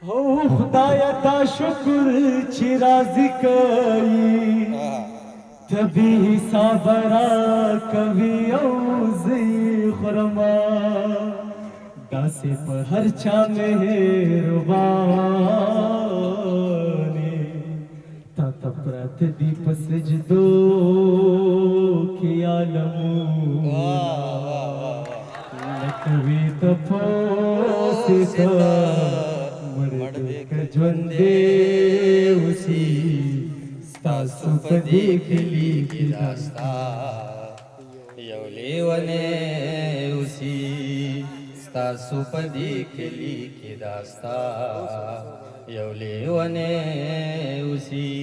हो खुदाया ता शुक्र ची राजी कई तभी साबरा कभी औजी खुरमा दासे पर हर चा मेहरबानी ता तपरत दीप सजदो की आलमूना लकवी तपोसिता मर्द ژوندې اوسي ستاسو په دې کلي کې داستا یو لیونی اوسي ستاسو په دې کلي کې داستا یو لیونی اوسي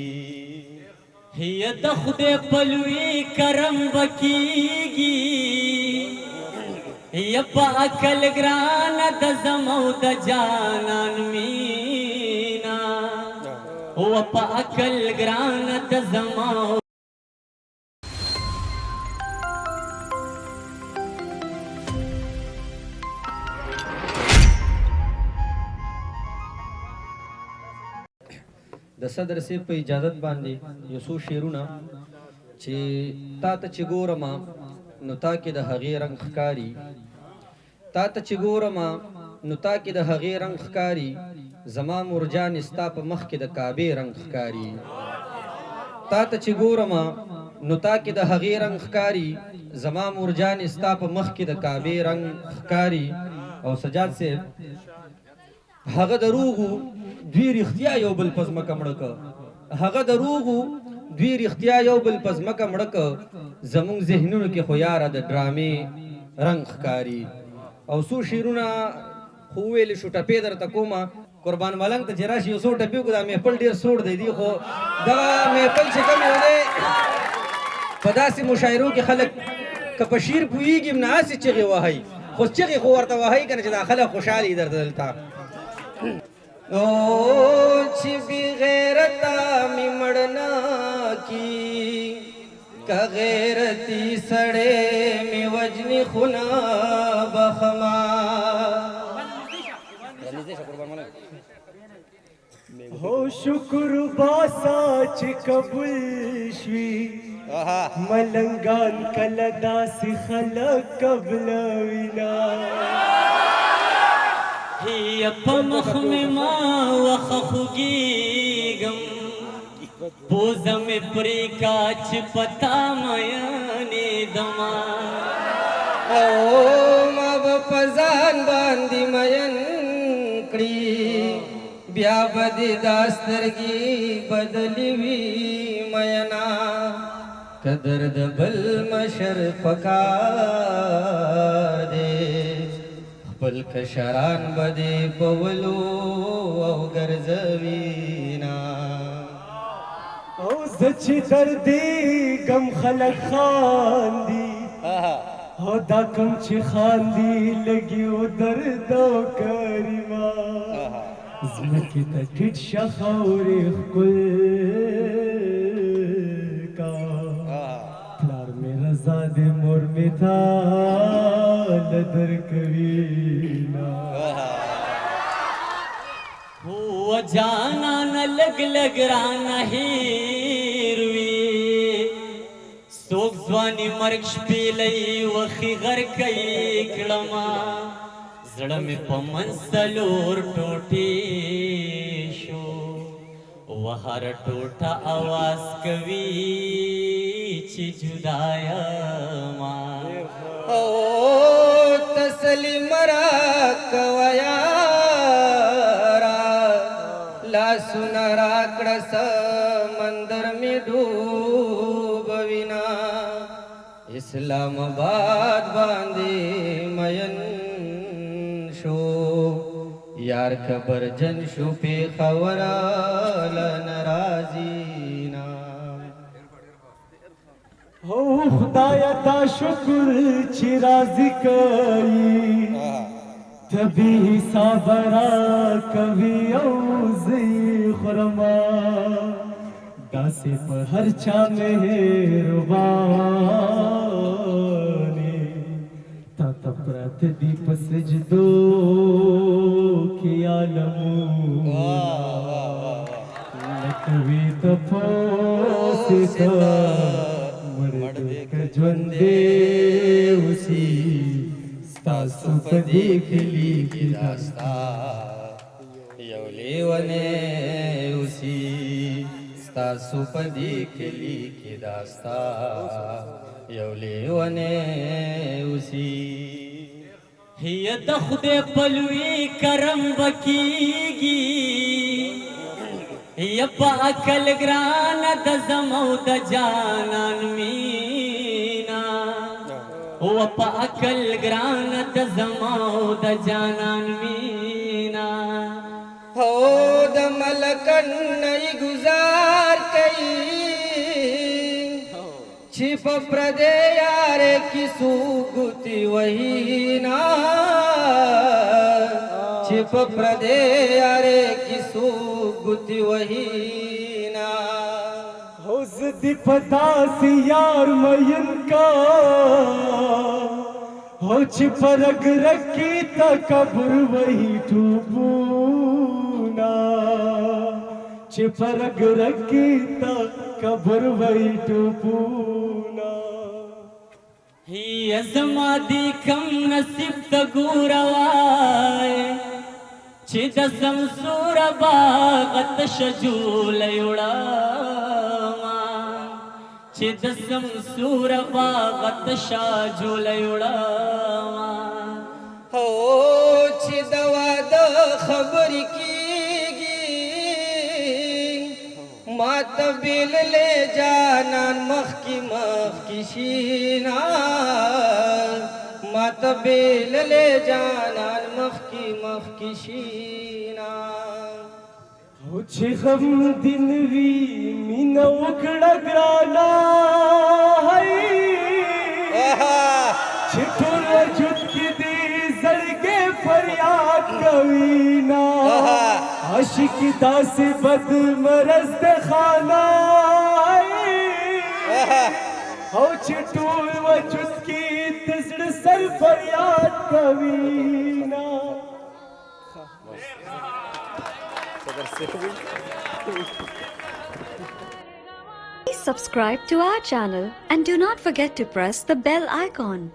هي د خدای په لوی کرم بکیږي یا په عقل ګرانه د زمو د جانان مینا او په عقل ګرانه د زمو د صدر سے په اجازت باندې یو څو شعرونه چې تا ته چې ګورم نو تا کې د هغې رنګ ښکاري تا ته چې ګورم نو تا کې د هغې رنګ ښکاري زما مرجان ستا په مخ کې د کعبې رنګ ښکاري تا ته چې ګورم نو تا کې د هغې رنګ ښکاري زما مرجان ستا په مخ کې د کعبې رنګ ښکاري او سجاد صاحب هغه دروغو دوی رښتیا یو بل په ځمکه مړه که هغه دروغو دوی رښتیا یو بل په ځمکه مړه که زمونږ ذهنونو کې خو یاره د ډرامې رنګ ښکاري او څو شعرونه خو وویلې شو ټپې درته کومه قربان ملنګ ته چې راشي یو څو ټپې وکړو دا محفل ډېر سوړ دی دی خو دغه محفل چې کوم یو دی په داسې مشاعرو کې خلک که په شعر پوهېږي هم نه هسې چغې وهئ خو چغې خو ورته وهئ که نه چې دا خلک خوشحالي درته دلته او چې بی غیرتا می مړنا کی که غیرتی سړی می وجنی خنا بخما हो शुक्र बासा چې قبول شوي ملنګان کله داسې خلک قبلوینا هي په مخ مې ما وخه خوږېږم پوزه مې پرې کا چې پتا میینېدمه او ما به په ځان باندې مین کړي بیا به دې دا سترګې بدلې وي مینا قدر د بل مشر پکار دی خپل کشران به دې په ولو او ګرځوینا او زه چې دردې غم خلک خاندي او دا کم چې خاندي لګي او درد او کریما زمکې ته ټیټ شه خاورې ښکل کا پلار مې رضا دې مور مې تا نه درکوینا هو جانان لګ لګ رانه هېر وي څوک ځواني مرګ شپېلۍ وخې غر کوي کړمه زړه مې په منځ څلور ټوټې شو وهر ټوټه اواز کوي چې جدا یمه او تسلی مرا کویارا لاسونه راکړه سمندر می ډوبوینا اسلام آباد باندې مین شو یار خبر جن شو پېښور له ناراضینا हो खुदाया ता शुक्र چې راضي کوي تبھی صبرا کبھی اوزی خرما داسې په هر چا مهرباني تا ته پرته دی په سجدو کې عالمون لکوي تپوستا مړ دې ژوند دې وسی ستاسو په دې کلی کې داستا یو لیونه اوسی ستاسو په دې کلی کې داستا یو لیونه اوسی هي د خدای په لوی کرم بکیږي هي په عقل ګرانه د زمو د جانان مینا هو په عقل ګرانه د زمو د جانان مینا هو د ملکن نه گزار کئ چې په پردې یار کی سوګتی وینا چې په پردې یار کی سوګتی وینا हो ज़िद पता सी यार मयन का हो छिपरग रखी तकबर वही टूबूना छिपरग रखी तकबर वही टूबूना ही अज़मा दी कम नसीब त गुरवाए چې د سمسور باغت شجول یوړما چې د سمسور باغت شجول یوړما هو چې د واده خبر کیږي ما تبیل له جانان مخ کی شینا ما تبیل له جانان مخ کی شینا हो چې غم دین وی مینا وکړه ګرانا هي چې ټول وجود کې دې زړګې فریاد کوي نا عاشق داس بد مرز د خانه हो چې ټول وجود کې دې سر فریاد کوي نا Please subscribe to our channel and do not forget to press the bell icon.